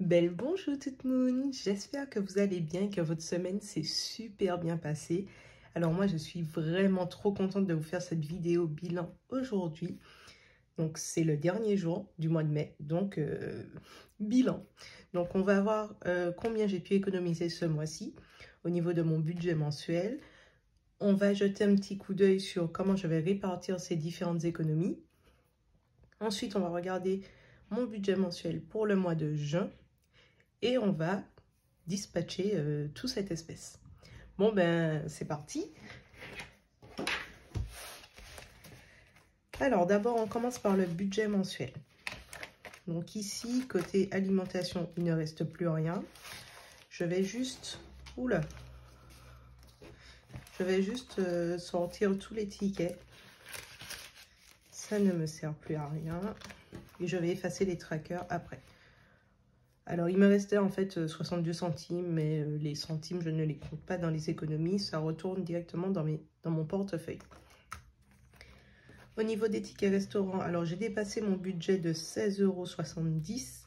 Belle bonjour tout le monde, j'espère que vous allez bien, que votre semaine s'est super bien passée. Alors moi je suis vraiment trop contente de vous faire cette vidéo bilan aujourd'hui. Donc c'est le dernier jour du mois de mai, donc bilan. Donc on va voir combien j'ai pu économiser ce mois-ci au niveau de mon budget mensuel. On va jeter un petit coup d'œil sur comment je vais répartir ces différentes économies. Ensuite on va regarder mon budget mensuel pour le mois de juin. Et on va dispatcher toute cette espèce. Bon ben c'est parti. Alors d'abord on commence par le budget mensuel. Donc ici côté alimentation il ne reste plus rien. Je vais juste sortir tous les tickets. Ça ne me sert plus à rien. Et je vais effacer les trackers après. Alors, il me restait en fait 62 centimes, mais les centimes, je ne les compte pas dans les économies. Ça retourne directement dans mon portefeuille. Au niveau des tickets restaurants, alors j'ai dépassé mon budget de 16,70 €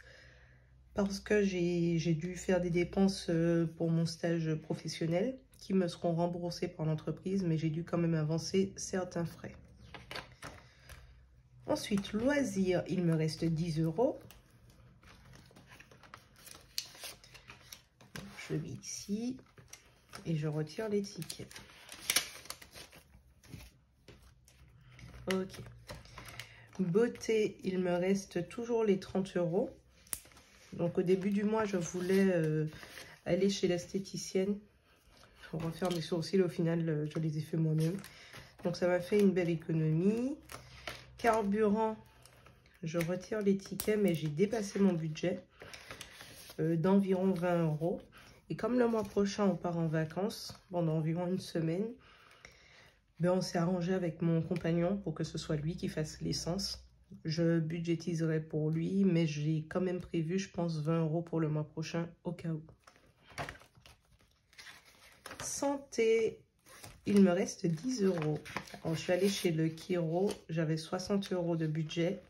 parce que j'ai dû faire des dépenses pour mon stage professionnel qui me seront remboursées par l'entreprise, mais j'ai dû quand même avancer certains frais. Ensuite, loisirs, il me reste 10 €. Je vais ici et je retire les tickets. Ok. Beauté, il me reste toujours les 30 €. Donc au début du mois, je voulais aller chez l'esthéticienne pour refaire mes sourcils. Au final, je les ai fait moi-même. Donc ça m'a fait une belle économie. Carburant, je retire les tickets, mais j'ai dépassé mon budget d'environ 20 €. Et comme le mois prochain, on part en vacances pendant environ une semaine, ben on s'est arrangé avec mon compagnon pour que ce soit lui qui fasse l'essence. Je budgétiserai pour lui, mais j'ai quand même prévu, je pense, 20 € pour le mois prochain, au cas où. Santé, il me reste 10 €. Alors, je suis allée chez le chiro, j'avais 60 € de budget.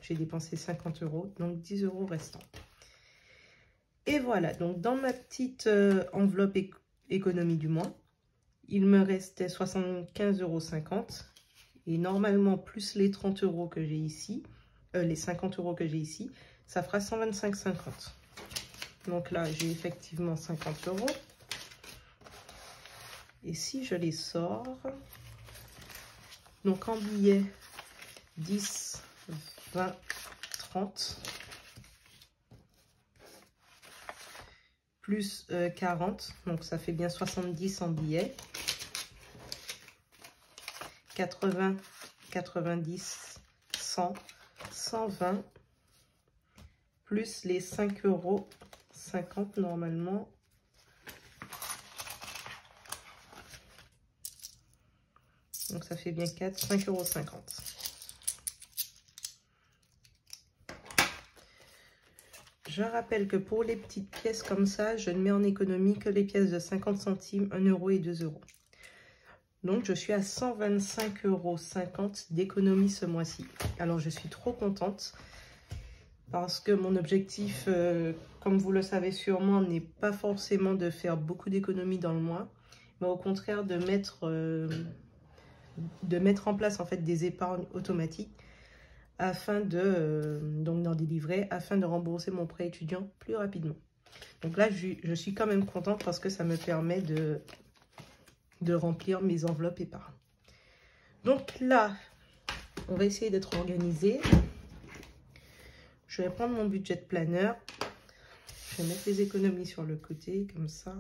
J'ai dépensé 50 €, donc 10 € restants. Et voilà, donc dans ma petite enveloppe économie du mois, il me restait 75,50 €. Et normalement, plus les 30 € que j'ai ici, les 50 € que j'ai ici, ça fera 125,50 €. Donc là, j'ai effectivement 50 €. Et si je les sors, donc en billets, 10, 20, 30, plus 40, donc ça fait bien 70 en billets. 80, 90, 100, 120, plus les 5,50 € normalement. Donc ça fait bien 5,50 €. Je rappelle que pour les petites pièces comme ça, je ne mets en économie que les pièces de 50 centimes, 1 € et 2 €. Donc, je suis à 125,50 € d'économie ce mois-ci. Alors, je suis trop contente parce que mon objectif, comme vous le savez sûrement, n'est pas forcément de faire beaucoup d'économies dans le mois, mais au contraire de mettre en place en fait des épargnes automatiques afin donc dans des livrets, afin de rembourser mon prêt étudiant plus rapidement. Donc là, je suis quand même contente parce que ça me permet de remplir mes enveloppes épargne. Donc là, on va essayer d'être organisé. Je vais prendre mon budget de planeur. Je vais mettre les économies sur le côté, comme ça.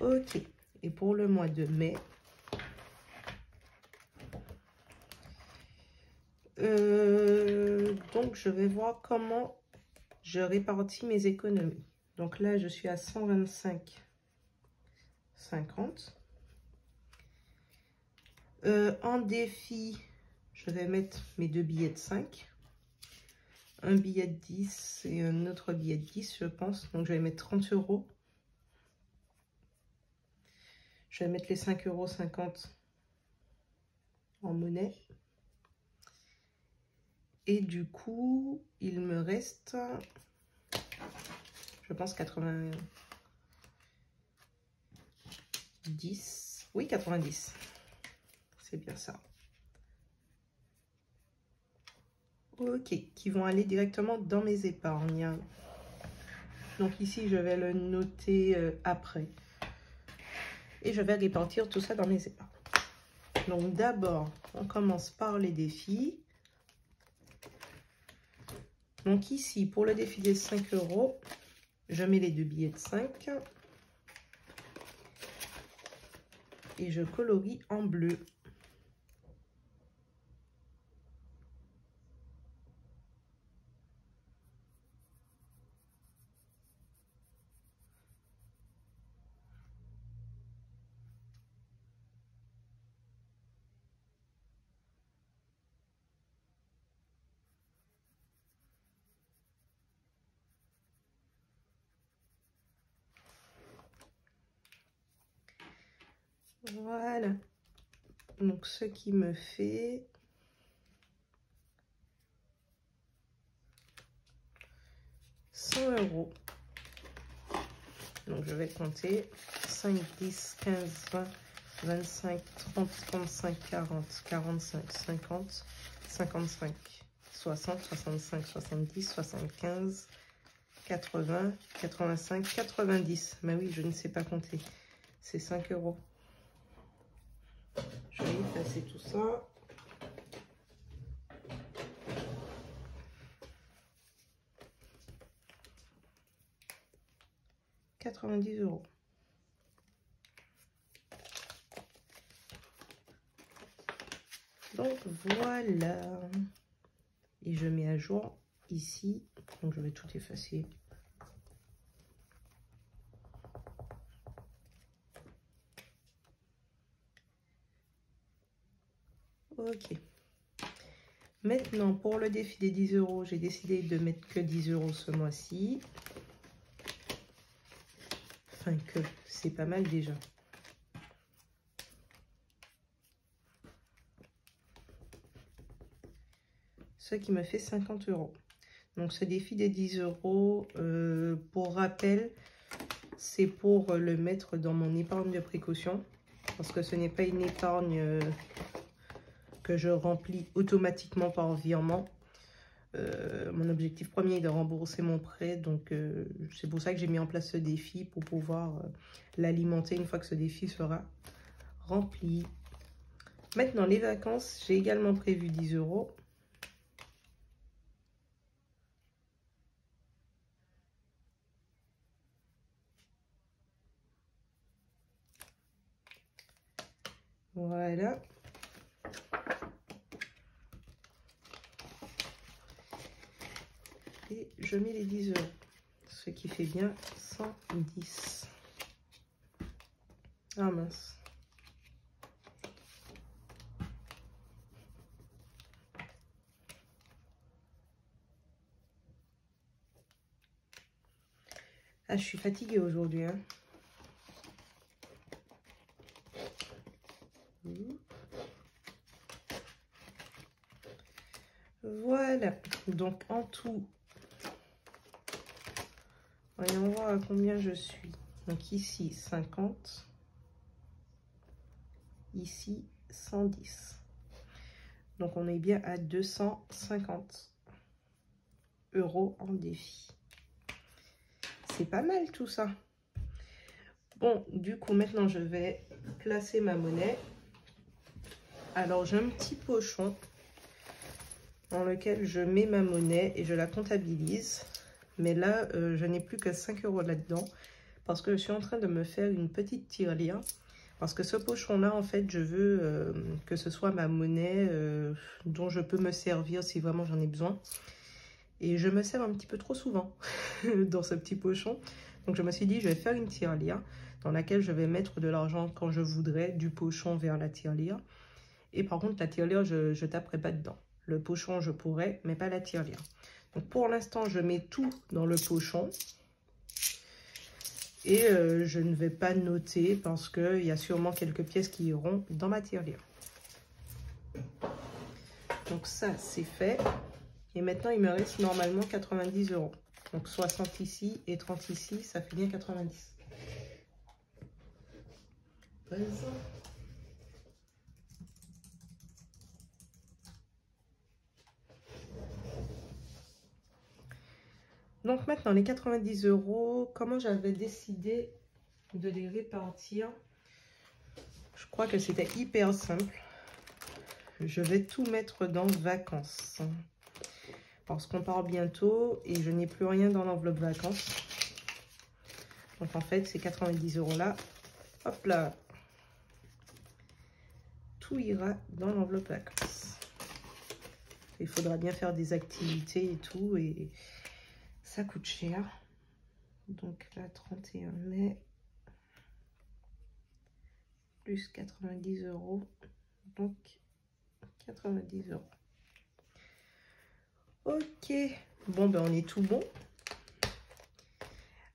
Ok. Et pour le mois de mai, donc je vais voir comment je répartis mes économies. Donc là, je suis à 125,50 €. En défi, je vais mettre mes deux billets de 5. Un billet de 10 et un autre billet de 10, je pense. Donc, je vais mettre 30 €. Je vais mettre les 5,50 € en monnaie. Et du coup, il me reste, je pense, 90. Oui, 90. C'est bien ça. Ok, qui vont aller directement dans mes épargnes. Donc ici, je vais le noter après. Et je vais répartir tout ça dans mes épargnes. Donc d'abord, on commence par les défis. Donc ici, pour le défi des 5 €, je mets les 2 billets de 5. Et je colorie en bleu. Voilà. Donc, ce qui me fait 100 €. Donc, je vais compter 5, 10, 15, 20, 25, 30, 35, 40, 45, 50, 55, 60, 65, 70, 75, 80, 85, 90. Mais oui, je ne sais pas compter. C'est 5 €. Je vais effacer tout ça. « 90 €. Donc voilà. Et je mets à jour ici. Donc je vais tout effacer. Ok. Maintenant, pour le défi des 10 €, j'ai décidé de mettre que 10 € ce mois-ci. Enfin, que c'est pas mal déjà. Ce qui me fait 50 €. Donc, ce défi des 10 €, pour rappel, c'est pour le mettre dans mon épargne de précaution. Parce que ce n'est pas une épargne que je remplis automatiquement par virement. Mon objectif premier est de rembourser mon prêt, donc c'est pour ça que j'ai mis en place ce défi, pour pouvoir l'alimenter une fois que ce défi sera rempli. Maintenant, les vacances, j'ai également prévu 10 €. Voilà. Et je mets les 10 €, ce qui fait bien 110. Ah mince. Ah, je suis fatiguée aujourd'hui, hein. Voilà. Donc, en tout, voyons voir à combien je suis. Donc, ici, 50. Ici, 110. Donc, on est bien à 250 € en défi. C'est pas mal tout ça. Bon, du coup, maintenant, je vais placer ma monnaie. Alors, j'ai un petit pochon dans lequel je mets ma monnaie et je la comptabilise. Mais là, je n'ai plus que 5 € là-dedans parce que je suis en train de me faire une petite tirelire. Parce que ce pochon-là, en fait, je veux que ce soit ma monnaie dont je peux me servir si vraiment j'en ai besoin. Et je me sers un petit peu trop souvent dans ce petit pochon. Donc, je me suis dit, je vais faire une tirelire dans laquelle je vais mettre de l'argent quand je voudrais, du pochon vers la tirelire. Et par contre, la tirelire, je ne taperai pas dedans. Le pochon, je pourrais, mais pas la tirelire. Donc, pour l'instant, je mets tout dans le pochon. Et je ne vais pas noter parce qu'il y a sûrement quelques pièces qui iront dans ma tirelire. Donc ça, c'est fait. Et maintenant, il me reste normalement 90 €. Donc 60 ici et 30 ici, ça fait bien 90. Donc maintenant, les 90 €, comment j'avais décidé de les répartir? Je crois que c'était hyper simple. Je vais tout mettre dans vacances. Parce qu'on part bientôt et je n'ai plus rien dans l'enveloppe vacances. Donc en fait, ces 90 € là, hop là, tout ira dans l'enveloppe vacances. Il faudra bien faire des activités et tout, et ça coûte cher. Donc là, 31 mai, plus 90 €, donc 90 €. Ok, bon ben on est tout bon.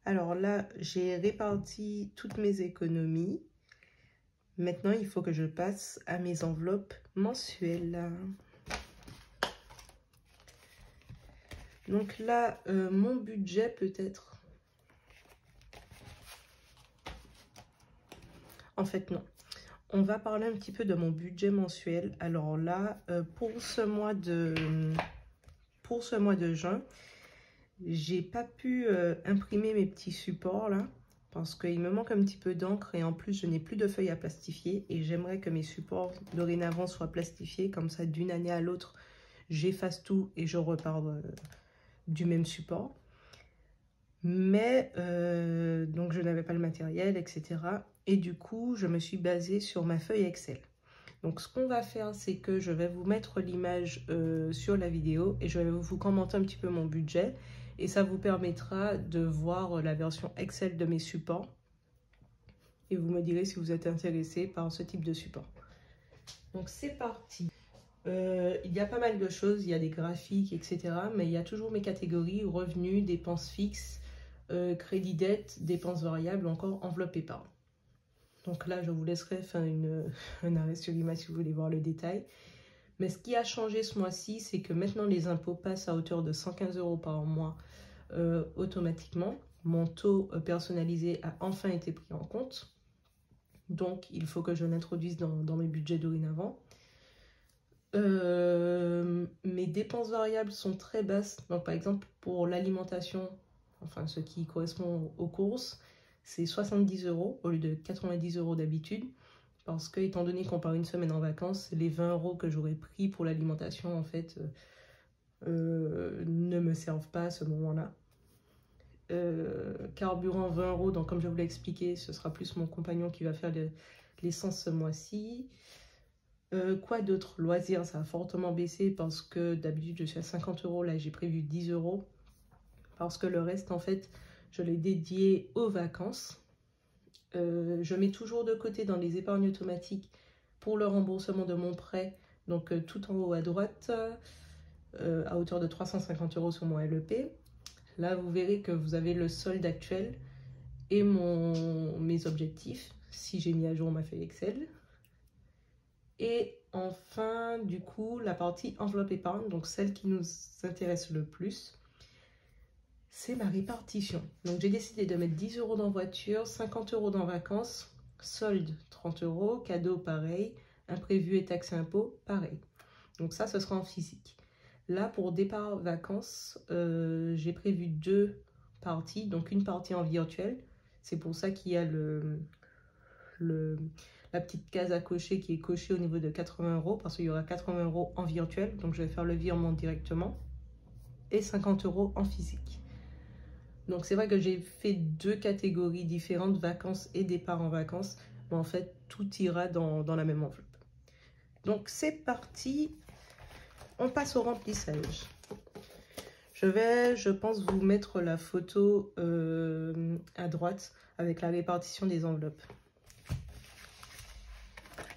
Alors là, j'ai réparti toutes mes économies. Maintenant, il faut que je passe à mes enveloppes mensuelles. Donc là, mon budget peut-être... En fait, non. On va parler un petit peu de mon budget mensuel. Alors là, pour ce mois de juin, j'ai pas pu imprimer mes petits supports là, parce qu'il me manque un petit peu d'encre et en plus, je n'ai plus de feuilles à plastifier et j'aimerais que mes supports dorénavant soient plastifiés. Comme ça, d'une année à l'autre, j'efface tout et je repars du même support. Mais donc je n'avais pas le matériel, etc. Et du coup, je me suis basée sur ma feuille Excel. Donc ce qu'on va faire, c'est que je vais vous mettre l'image sur la vidéo et je vais vous commenter un petit peu mon budget. Et ça vous permettra de voir la version Excel de mes supports. Et vous me direz si vous êtes intéressé par ce type de support. Donc c'est parti. Il y a pas mal de choses, il y a des graphiques, etc. Mais il y a toujours mes catégories, revenus, dépenses fixes, crédit dette, dépenses variables, encore enveloppe épargne. Donc là, je vous laisserai faire un arrêt sur l'image si vous voulez voir le détail. Mais ce qui a changé ce mois-ci, c'est que maintenant les impôts passent à hauteur de 115 € par mois automatiquement. Mon taux personnalisé a enfin été pris en compte. Donc, il faut que je l'introduise dans mes budgets dorénavant. Mes dépenses variables sont très basses. Donc, par exemple, pour l'alimentation, enfin ce qui correspond aux courses, c'est 70 € au lieu de 90 € d'habitude. Parce que, étant donné qu'on part une semaine en vacances, les 20 € que j'aurais pris pour l'alimentation, en fait, ne me servent pas à ce moment-là. Carburant 20 €, donc comme je vous l'ai expliqué, ce sera plus mon compagnon qui va faire l'essence ce mois-ci. Quoi d'autre? Loisirs, ça a fortement baissé parce que d'habitude je suis à 50 €, là j'ai prévu 10 € parce que le reste en fait je l'ai dédié aux vacances. Je mets toujours de côté dans les épargnes automatiques pour le remboursement de mon prêt, donc tout en haut à droite, à hauteur de 350 € sur mon LEP. Là, vous verrez que vous avez le solde actuel et mes objectifs, si j'ai mis à jour ma feuille Excel. Et enfin, du coup, la partie enveloppe épargne, donc celle qui nous intéresse le plus, c'est ma répartition. Donc, j'ai décidé de mettre 10 € dans voiture, 50 € dans vacances, solde 30 €, cadeau pareil, imprévu et taxes et impôts pareil. Donc ça, ce sera en physique. Là, pour départ vacances, j'ai prévu 2 parties. Donc, une partie en virtuel. C'est pour ça qu'il y a la petite case à cocher qui est cochée au niveau de 80 €. Parce qu'il y aura 80 € en virtuel. Donc, je vais faire le virement directement. Et 50 € en physique. Donc, c'est vrai que j'ai fait 2 catégories différentes, vacances et départ en vacances. Mais en fait, tout ira dans la même enveloppe. Donc, c'est parti. On passe au remplissage. Je vais, je pense, vous mettre la photo à droite avec la répartition des enveloppes.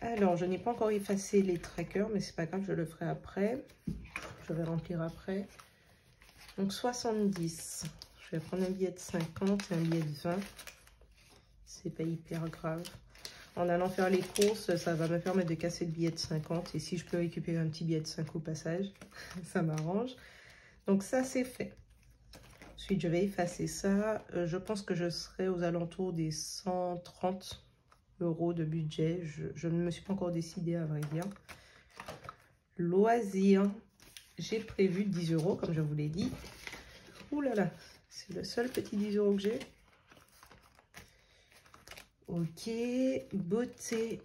Alors, je n'ai pas encore effacé les trackers, mais c'est pas grave, je le ferai après. Je vais remplir après. Donc, 70. Je vais prendre un billet de 50 et un billet de 20. C'est pas hyper grave. En allant faire les courses, ça va me permettre de casser le billet de 50. Et si je peux récupérer un petit billet de 5 au passage, ça m'arrange. Donc ça, c'est fait. Ensuite, je vais effacer ça. Je pense que je serai aux alentours des 130 € de budget. Je ne me suis pas encore décidée, à vrai dire. Loisirs, j'ai prévu 10 € comme je vous l'ai dit. Ouh là là, c'est le seul petit 10 € que j'ai. Ok, beauté,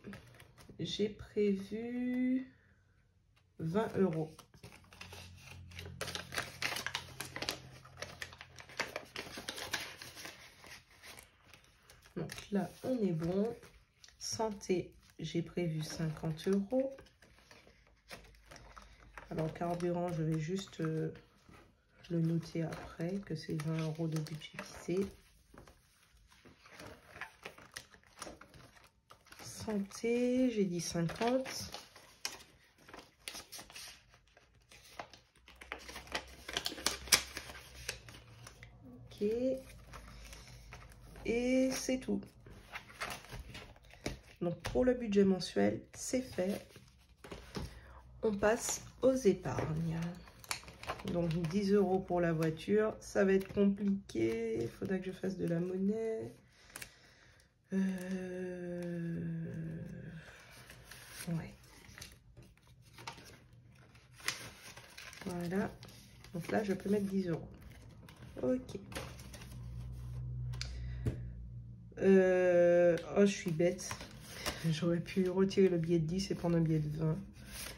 j'ai prévu 20 €. Donc là, on est bon. Santé, j'ai prévu 50 €. Alors, carburant, je vais juste le noter après, que c'est 20 € de budget fixé. Santé, j'ai dit 50. Ok. Et c'est tout. Donc, pour le budget mensuel, c'est fait. On passe aux épargnes. Donc 10 € pour la voiture, ça va être compliqué. Il faudra que je fasse de la monnaie. Ouais. Voilà. Donc là, je peux mettre 10 €. Ok. Oh, je suis bête. J'aurais pu retirer le billet de 10 et prendre un billet de 20.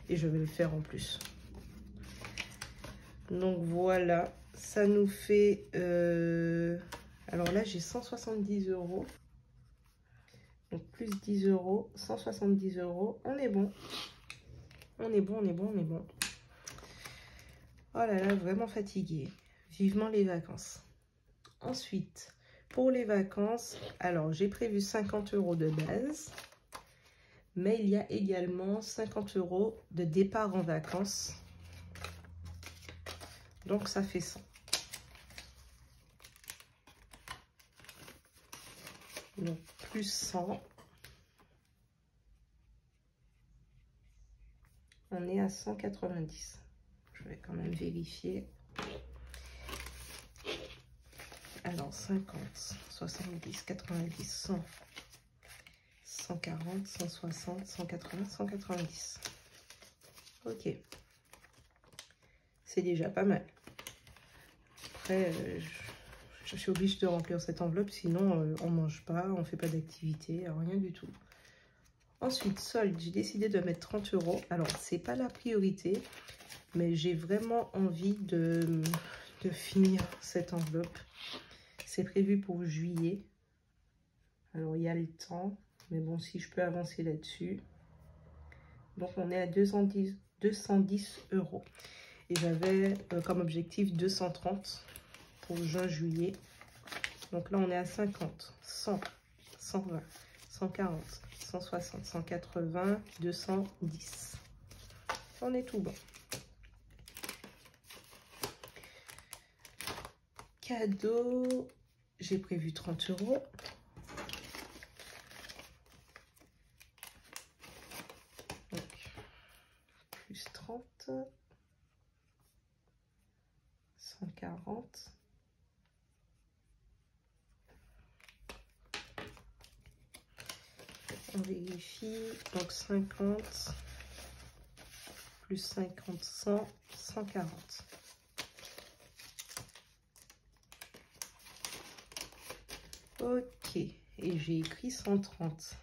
Et je vais le faire en plus. Donc voilà, ça nous fait... alors là, j'ai 170 €. Donc plus 10 €, 170 €. On est bon. On est bon, on est bon, on est bon. Oh là là, vraiment fatiguée. Vivement les vacances. Ensuite, pour les vacances, alors j'ai prévu 50 € de base. Mais il y a également 50 € de départ en vacances. Donc ça fait 100. Donc plus 100. On est à 190. Je vais quand même vérifier. Alors 50, 70, 90, 100, 140, 160, 180, 190. Ok. C'est déjà pas mal. Après, je suis obligée de remplir cette enveloppe, sinon on mange pas, on fait pas d'activité, rien du tout. Ensuite, solde, j'ai décidé de mettre 30 €. Alors, c'est pas la priorité, mais j'ai vraiment envie de finir cette enveloppe. C'est prévu pour juillet. Alors, il y a le temps, mais bon, si je peux avancer là-dessus. Donc, on est à 210 €. Et j'avais comme objectif 230 pour juin-juillet. Donc là, on est à 50, 100, 120, 140, 160, 180, 210. On est tout bon. Cadeau, j'ai prévu 30 €. Donc, plus 30, 140. On vérifie. Donc 50 plus 50, 100, 140. Ok, et j'ai écrit 130.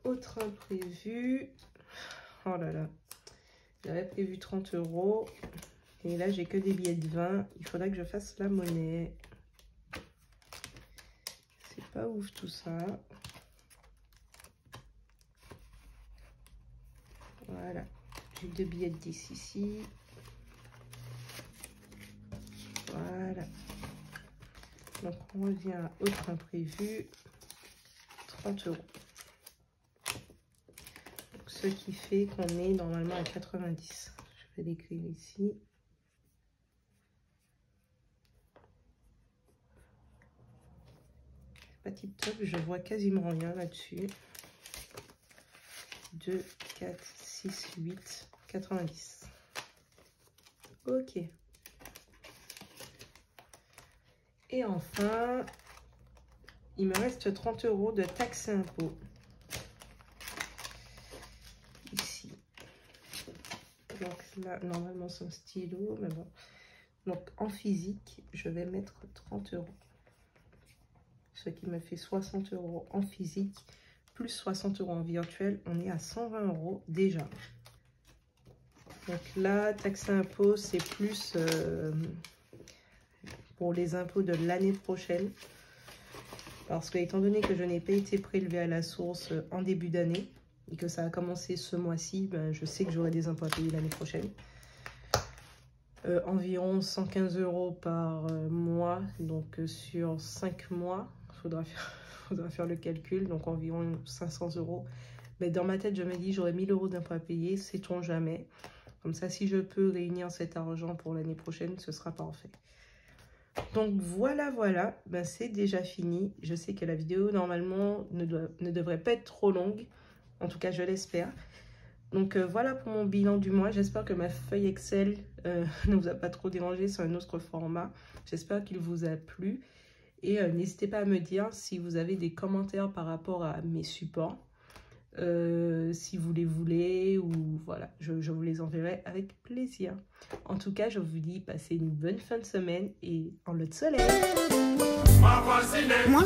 Autre imprévu. Oh là là. J'avais prévu 30 €. Et là, j'ai que des billets de 20. Il faudrait que je fasse la monnaie. C'est pas ouf tout ça. Voilà. J'ai 2 billets de 10 ici. Voilà. Donc, on revient à autre imprévu. 30 €. Donc, ce qui fait qu'on est normalement à 90. Je vais l'écrire ici. C'est pas tip top, je vois quasiment rien là-dessus. 2, 4, 6, 8, 90. Ok. Et enfin, il me reste 30 € de taxes et impôts. Ici. Donc là, normalement, c'est un stylo, mais bon. Donc en physique, je vais mettre 30 €. Ce qui me fait 60 € en physique, plus 60 € en virtuel. On est à 120 € déjà. Donc là, taxes et impôts, c'est plus pour les impôts de l'année prochaine. Parce que étant donné que je n'ai pas été prélevée à la source en début d'année et que ça a commencé ce mois-ci, ben, je sais que j'aurai des impôts à payer l'année prochaine. Environ 115 € par mois, donc sur 5 mois, faudra faire le calcul, donc environ 500 €. Mais dans ma tête, je me dis j'aurai 1000 € d'impôts à payer, sait-on jamais. Comme ça, si je peux réunir cet argent pour l'année prochaine, ce sera parfait. Donc voilà, ben, c'est déjà fini. Je sais que la vidéo, normalement, ne devrait pas être trop longue. En tout cas, je l'espère. Donc voilà pour mon bilan du mois. J'espère que ma feuille Excel ne vous a pas trop dérangé sur un autre format. J'espère qu'il vous a plu. Et n'hésitez pas à me dire si vous avez des commentaires par rapport à mes supports. Si vous les voulez, ou voilà, je vous les enverrai avec plaisir. En tout cas, je vous dis passez une bonne fin de semaine et en le soleil. Moi,